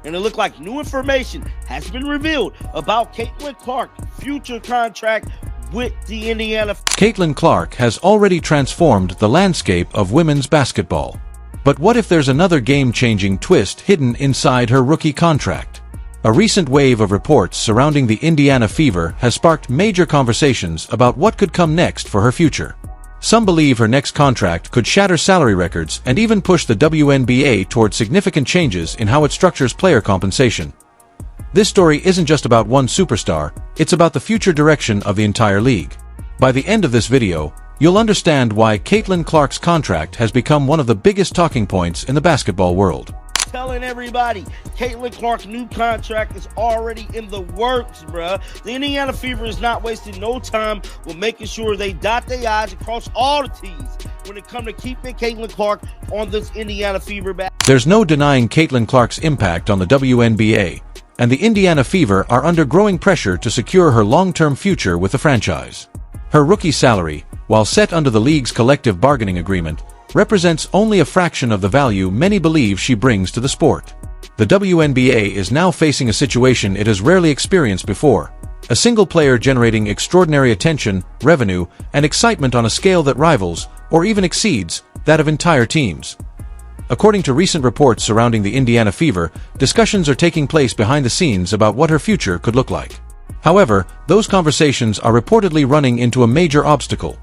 and it looked like new information has been revealed about Caitlin Clark's future contract with the Indiana. Caitlin Clark has already transformed the landscape of women's basketball. But what if there's another game-changing twist hidden inside her rookie contract? A recent wave of reports surrounding the Indiana Fever has sparked major conversations about what could come next for her future. Some believe her next contract could shatter salary records and even push the WNBA toward significant changes in how it structures player compensation. This story isn't just about one superstar, it's about the future direction of the entire league. By the end of this video, you'll understand why Caitlin Clark's contract has become one of the biggest talking points in the basketball world. Telling everybody, Caitlin Clark's new contract is already in the works, bruh. The Indiana Fever is not wasting no time with making sure they dot their I's across all the T's when it comes to keeping Caitlin Clark on this Indiana Fever back. There's no denying Caitlin Clark's impact on the WNBA, and the Indiana Fever are under growing pressure to secure her long-term future with the franchise. Her rookie salary, while set under the league's collective bargaining agreement, represents only a fraction of the value many believe she brings to the sport. The WNBA is now facing a situation it has rarely experienced before, a single player generating extraordinary attention, revenue, and excitement on a scale that rivals, or even exceeds, that of entire teams. According to recent reports surrounding the Indiana Fever, discussions are taking place behind the scenes about what her future could look like. However, those conversations are reportedly running into a major obstacle: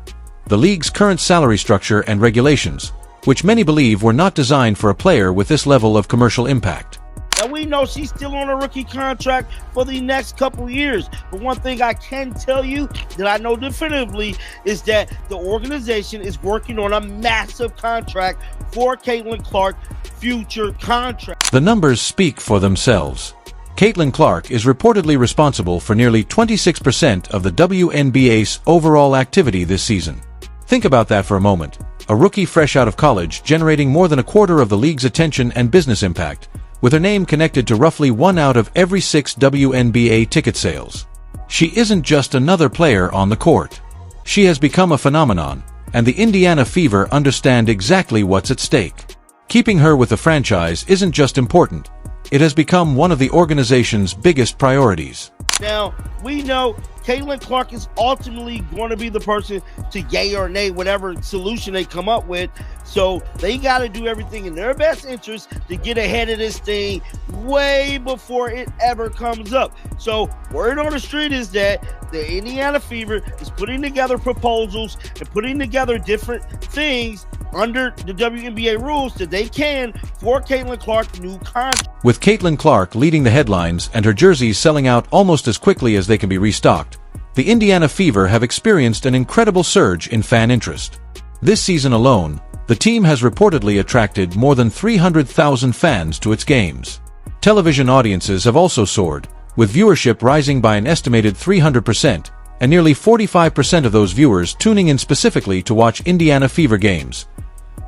the league's current salary structure and regulations, which many believe were not designed for a player with this level of commercial impact. Now, we know she's still on a rookie contract for the next couple years, but one thing I can tell you that I know definitively is that the organization is working on a massive contract for Caitlin Clark's future contract. The numbers speak for themselves. Caitlin Clark is reportedly responsible for nearly 26% of the WNBA's overall activity this season. Think about that for a moment. A rookie fresh out of college generating more than a quarter of the league's attention and business impact, with her name connected to roughly 1 out of every 6 WNBA ticket sales. She isn't just another player on the court. She has become a phenomenon, and the Indiana Fever understand exactly what's at stake. Keeping her with the franchise isn't just important, it has become one of the organization's biggest priorities. Now, we know Caitlin Clark is ultimately going to be the person to yay or nay whatever solution they come up with. So they got to do everything in their best interest to get ahead of this thing way before it ever comes up. So word on the street is that the Indiana Fever is putting together proposals and putting together different things under the WNBA rules that they can for Caitlin Clark's new contract. With Caitlin Clark leading the headlines and her jerseys selling out almost as quickly as they can be restocked, the Indiana Fever have experienced an incredible surge in fan interest. This season alone, the team has reportedly attracted more than 300,000 fans to its games. Television audiences have also soared, with viewership rising by an estimated 300%, and nearly 45% of those viewers tuning in specifically to watch Indiana Fever games.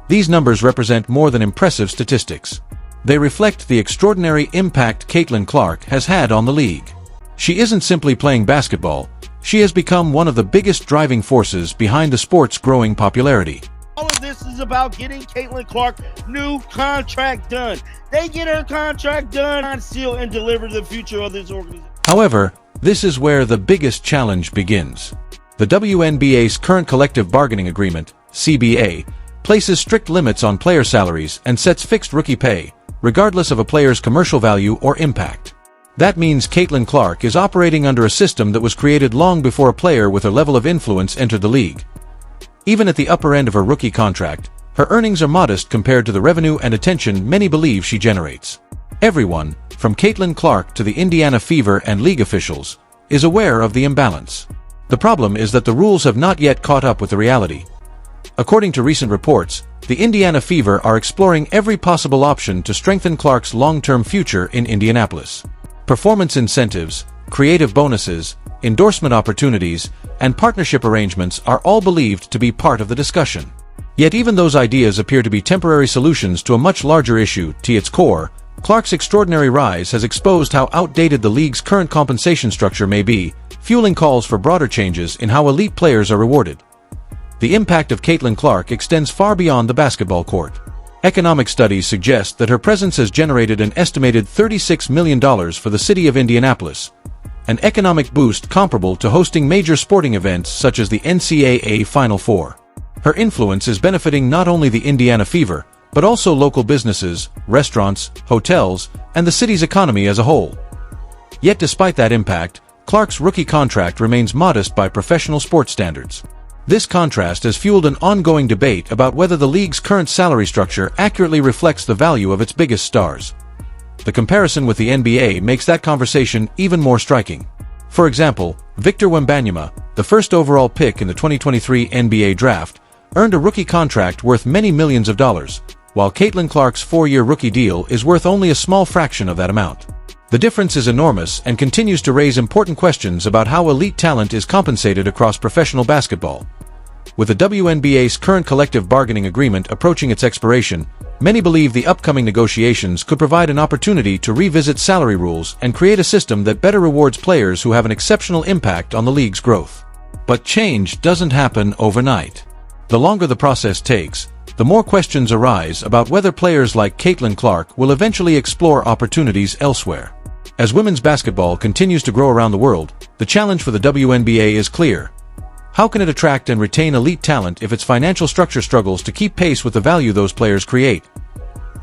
These numbers represent more than impressive statistics. They reflect the extraordinary impact Caitlin Clark has had on the league. She isn't simply playing basketball, she has become one of the biggest driving forces behind the sport's growing popularity. All of this is about getting Caitlin Clark's new contract done. They get her contract done, seal and deliver the future of this organization. However, this is where the biggest challenge begins. The WNBA's current collective bargaining agreement, CBA, places strict limits on player salaries and sets fixed rookie pay, regardless of a player's commercial value or impact. That means Caitlin Clark is operating under a system that was created long before a player with her level of influence entered the league. Even at the upper end of her rookie contract, her earnings are modest compared to the revenue and attention many believe she generates. Everyone, from Caitlin Clark to the Indiana Fever and league officials, is aware of the imbalance. The problem is that the rules have not yet caught up with the reality. According to recent reports, the Indiana Fever are exploring every possible option to strengthen Clark's long-term future in Indianapolis. Performance incentives, creative bonuses, endorsement opportunities, and partnership arrangements are all believed to be part of the discussion. Yet even those ideas appear to be temporary solutions to a much larger issue. To its core, Clark's extraordinary rise has exposed how outdated the league's current compensation structure may be, fueling calls for broader changes in how elite players are rewarded. The impact of Caitlin Clark extends far beyond the basketball court. Economic studies suggest that her presence has generated an estimated $36 million for the city of Indianapolis, an economic boost comparable to hosting major sporting events such as the NCAA Final Four. Her influence is benefiting not only the Indiana Fever, but also local businesses, restaurants, hotels, and the city's economy as a whole. Yet despite that impact, Clark's rookie contract remains modest by professional sports standards. This contrast has fueled an ongoing debate about whether the league's current salary structure accurately reflects the value of its biggest stars. The comparison with the NBA makes that conversation even more striking. For example, Victor Wembanyama, the first overall pick in the 2023 NBA draft, earned a rookie contract worth many millions of dollars, while Caitlin Clark's 4-year rookie deal is worth only a small fraction of that amount. The difference is enormous and continues to raise important questions about how elite talent is compensated across professional basketball. With the WNBA's current collective bargaining agreement approaching its expiration, many believe the upcoming negotiations could provide an opportunity to revisit salary rules and create a system that better rewards players who have an exceptional impact on the league's growth. But change doesn't happen overnight. The longer the process takes, the more questions arise about whether players like Caitlin Clark will eventually explore opportunities elsewhere. As women's basketball continues to grow around the world, the challenge for the WNBA is clear. How can it attract and retain elite talent if its financial structure struggles to keep pace with the value those players create?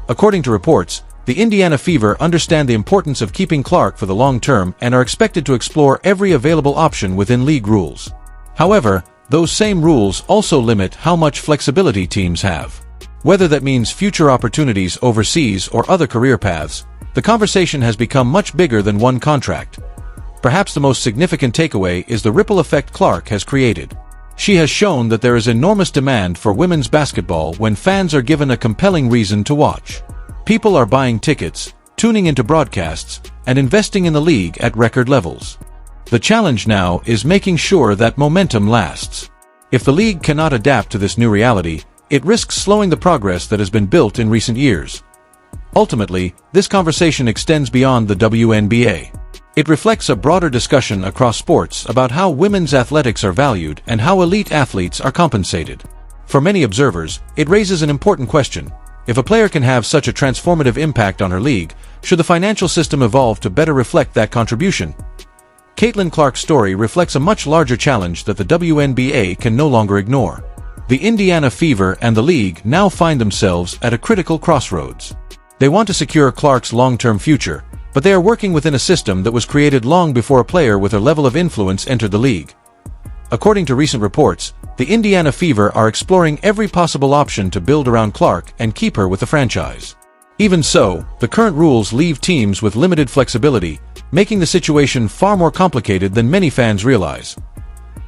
According to reports, the Indiana Fever understand the importance of keeping Clark for the long term and are expected to explore every available option within league rules. However, those same rules also limit how much flexibility teams have. Whether that means future opportunities overseas or other career paths, the conversation has become much bigger than one contract. Perhaps the most significant takeaway is the ripple effect Clark has created. She has shown that there is enormous demand for women's basketball when fans are given a compelling reason to watch. People are buying tickets, tuning into broadcasts, and investing in the league at record levels. The challenge now is making sure that momentum lasts. If the league cannot adapt to this new reality, it risks slowing the progress that has been built in recent years. Ultimately, this conversation extends beyond the WNBA. It reflects a broader discussion across sports about how women's athletics are valued and how elite athletes are compensated. For many observers, it raises an important question. If a player can have such a transformative impact on her league, should the financial system evolve to better reflect that contribution? Caitlin Clark's story reflects a much larger challenge that the WNBA can no longer ignore. The Indiana Fever and the league now find themselves at a critical crossroads. They want to secure Clark's long-term future, but they are working within a system that was created long before a player with her level of influence entered the league. According to recent reports, the Indiana Fever are exploring every possible option to build around Clark and keep her with the franchise. Even so, the current rules leave teams with limited flexibility, making the situation far more complicated than many fans realize.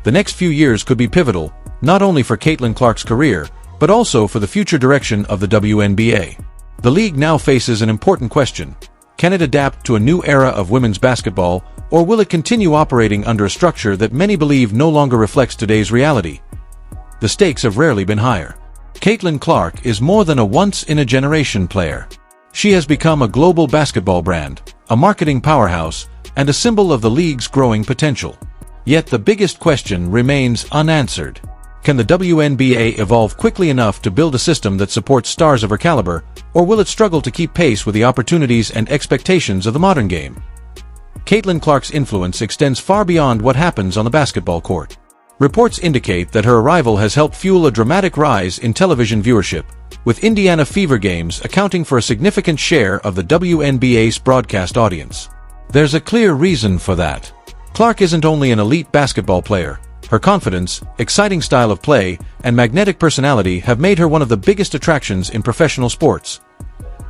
The next few years could be pivotal, not only for Caitlin Clark's career, but also for the future direction of the WNBA. The league now faces an important question. Can it adapt to a new era of women's basketball, or will it continue operating under a structure that many believe no longer reflects today's reality? The stakes have rarely been higher. Caitlin Clark is more than a once-in-a-generation player. She has become a global basketball brand, a marketing powerhouse, and a symbol of the league's growing potential. Yet the biggest question remains unanswered. Can the WNBA evolve quickly enough to build a system that supports stars of her caliber, or will it struggle to keep pace with the opportunities and expectations of the modern game? Caitlin Clark's influence extends far beyond what happens on the basketball court. Reports indicate that her arrival has helped fuel a dramatic rise in television viewership, with Indiana Fever games accounting for a significant share of the WNBA's broadcast audience. There's a clear reason for that. Clark isn't only an elite basketball player. Her confidence, exciting style of play, and magnetic personality have made her one of the biggest attractions in professional sports.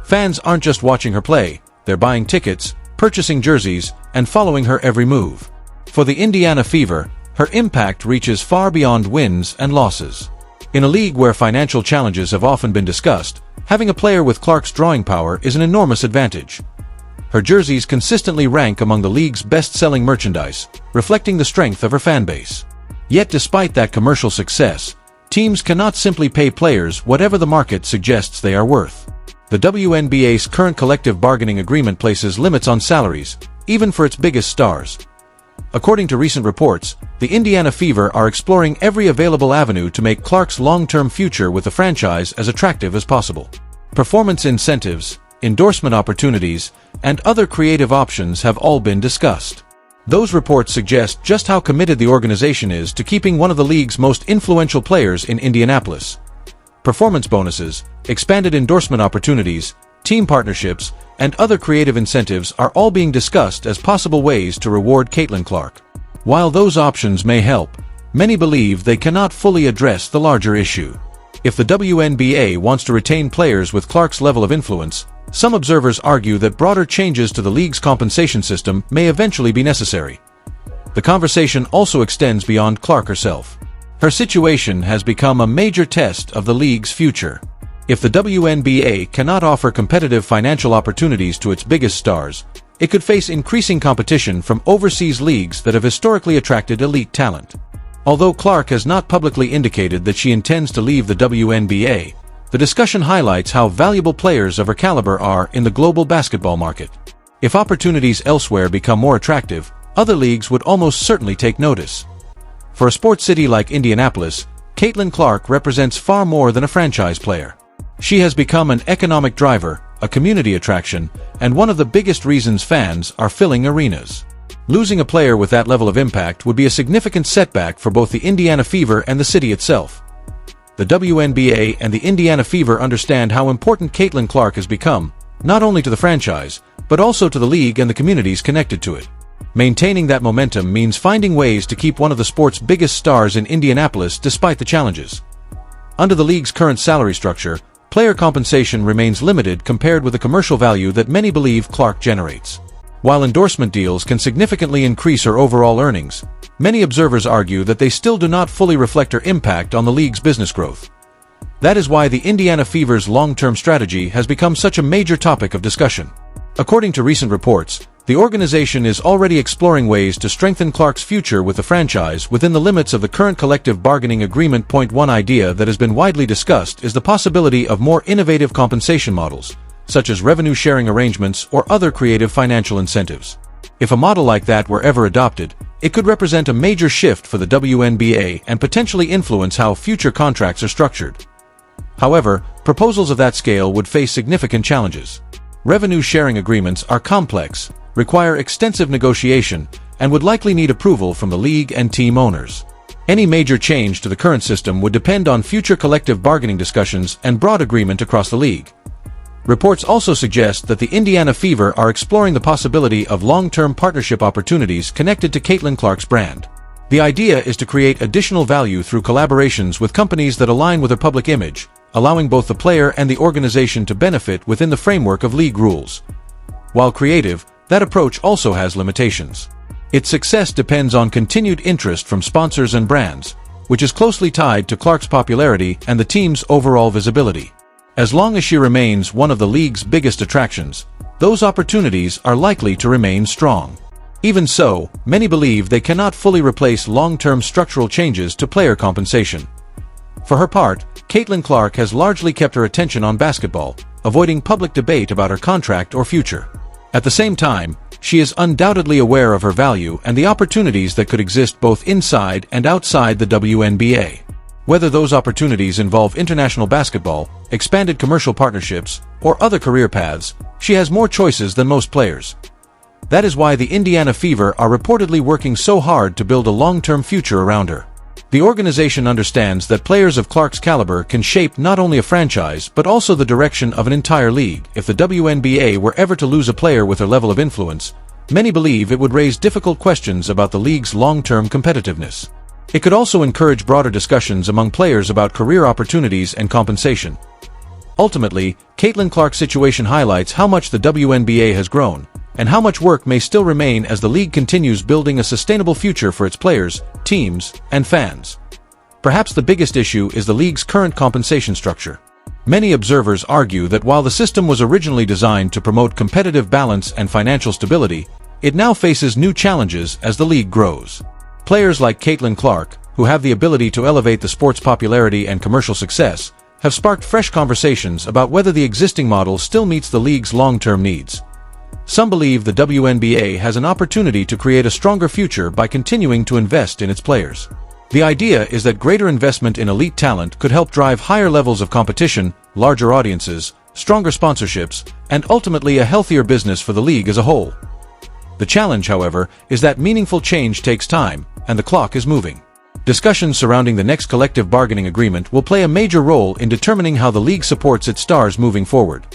Fans aren't just watching her play, they're buying tickets, purchasing jerseys, and following her every move. For the Indiana Fever, her impact reaches far beyond wins and losses. In a league where financial challenges have often been discussed, having a player with Clark's drawing power is an enormous advantage. Her jerseys consistently rank among the league's best-selling merchandise, reflecting the strength of her fan base. Yet despite that commercial success, teams cannot simply pay players whatever the market suggests they are worth. The WNBA's current collective bargaining agreement places limits on salaries, even for its biggest stars. According to recent reports, the Indiana Fever are exploring every available avenue to make Clark's long-term future with the franchise as attractive as possible. Performance incentives, endorsement opportunities, and other creative options have all been discussed. Those reports suggest just how committed the organization is to keeping one of the league's most influential players in Indianapolis. Performance bonuses, expanded endorsement opportunities, team partnerships, and other creative incentives are all being discussed as possible ways to reward Caitlin Clark. While those options may help, many believe they cannot fully address the larger issue. If the WNBA wants to retain players with Clark's level of influence, some observers argue that broader changes to the league's compensation system may eventually be necessary. The conversation also extends beyond Clark herself. Her situation has become a major test of the league's future. If the WNBA cannot offer competitive financial opportunities to its biggest stars, it could face increasing competition from overseas leagues that have historically attracted elite talent. Although Clark has not publicly indicated that she intends to leave the WNBA, the discussion highlights how valuable players of her caliber are in the global basketball market. If opportunities elsewhere become more attractive, other leagues would almost certainly take notice. For a sports city like Indianapolis, Caitlin Clark represents far more than a franchise player. She has become an economic driver, a community attraction, and one of the biggest reasons fans are filling arenas. Losing a player with that level of impact would be a significant setback for both the Indiana Fever and the city itself. The WNBA and the Indiana Fever understand how important Caitlin Clark has become, not only to the franchise, but also to the league and the communities connected to it. Maintaining that momentum means finding ways to keep one of the sport's biggest stars in Indianapolis despite the challenges. Under the league's current salary structure, player compensation remains limited compared with the commercial value that many believe Clark generates. While endorsement deals can significantly increase her overall earnings, many observers argue that they still do not fully reflect her impact on the league's business growth. That is why the Indiana Fever's long-term strategy has become such a major topic of discussion. According to recent reports, the organization is already exploring ways to strengthen Clark's future with the franchise within the limits of the current collective bargaining agreement. One idea that has been widely discussed is the possibility of more innovative compensation models, such as revenue-sharing arrangements or other creative financial incentives. If a model like that were ever adopted, it could represent a major shift for the WNBA and potentially influence how future contracts are structured. However, proposals of that scale would face significant challenges. Revenue-sharing agreements are complex, require extensive negotiation, and would likely need approval from the league and team owners. Any major change to the current system would depend on future collective bargaining discussions and broad agreement across the league. Reports also suggest that the Indiana Fever are exploring the possibility of long-term partnership opportunities connected to Caitlin Clark's brand. The idea is to create additional value through collaborations with companies that align with her public image, allowing both the player and the organization to benefit within the framework of league rules. While creative, that approach also has limitations. Its success depends on continued interest from sponsors and brands, which is closely tied to Clark's popularity and the team's overall visibility. As long as she remains one of the league's biggest attractions, those opportunities are likely to remain strong. Even so, many believe they cannot fully replace long-term structural changes to player compensation. For her part, Caitlin Clark has largely kept her attention on basketball, avoiding public debate about her contract or future. At the same time, she is undoubtedly aware of her value and the opportunities that could exist both inside and outside the WNBA. Whether those opportunities involve international basketball, expanded commercial partnerships, or other career paths, she has more choices than most players. That is why the Indiana Fever are reportedly working so hard to build a long-term future around her. The organization understands that players of Clark's caliber can shape not only a franchise but also the direction of an entire league. If the WNBA were ever to lose a player with her level of influence, many believe it would raise difficult questions about the league's long-term competitiveness. It could also encourage broader discussions among players about career opportunities and compensation. Ultimately, Caitlin Clark's situation highlights how much the WNBA has grown, and how much work may still remain as the league continues building a sustainable future for its players, teams, and fans. Perhaps the biggest issue is the league's current compensation structure. Many observers argue that while the system was originally designed to promote competitive balance and financial stability, it now faces new challenges as the league grows. Players like Caitlin Clark, who have the ability to elevate the sport's popularity and commercial success, have sparked fresh conversations about whether the existing model still meets the league's long-term needs. Some believe the WNBA has an opportunity to create a stronger future by continuing to invest in its players. The idea is that greater investment in elite talent could help drive higher levels of competition, larger audiences, stronger sponsorships, and ultimately a healthier business for the league as a whole. The challenge, however, is that meaningful change takes time, and the clock is moving. Discussions surrounding the next collective bargaining agreement will play a major role in determining how the league supports its stars moving forward.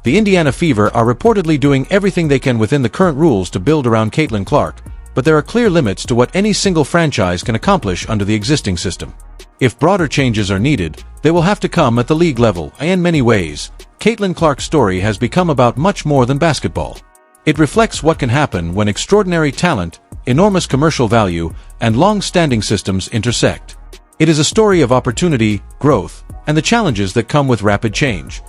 The Indiana Fever are reportedly doing everything they can within the current rules to build around Caitlin Clark, but there are clear limits to what any single franchise can accomplish under the existing system. If broader changes are needed, they will have to come at the league level. In many ways, Caitlin Clark's story has become about much more than basketball. It reflects what can happen when extraordinary talent, enormous commercial value, and long-standing systems intersect. It is a story of opportunity, growth, and the challenges that come with rapid change.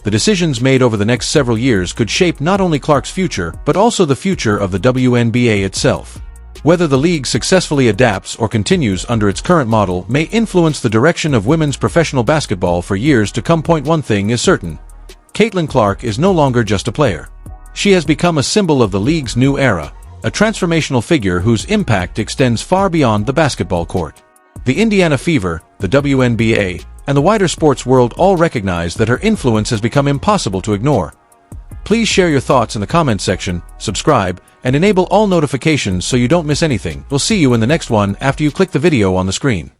The decisions made over the next several years could shape not only Clark's future, but also the future of the WNBA itself. Whether the league successfully adapts or continues under its current model may influence the direction of women's professional basketball for years to come. One thing is certain: Caitlin Clark is no longer just a player. She has become a symbol of the league's new era, a transformational figure whose impact extends far beyond the basketball court. The Indiana Fever, the WNBA, and the wider sports world all recognize that her influence has become impossible to ignore. Please share your thoughts in the comments section, subscribe, and enable all notifications so you don't miss anything. We'll see you in the next one after you click the video on the screen.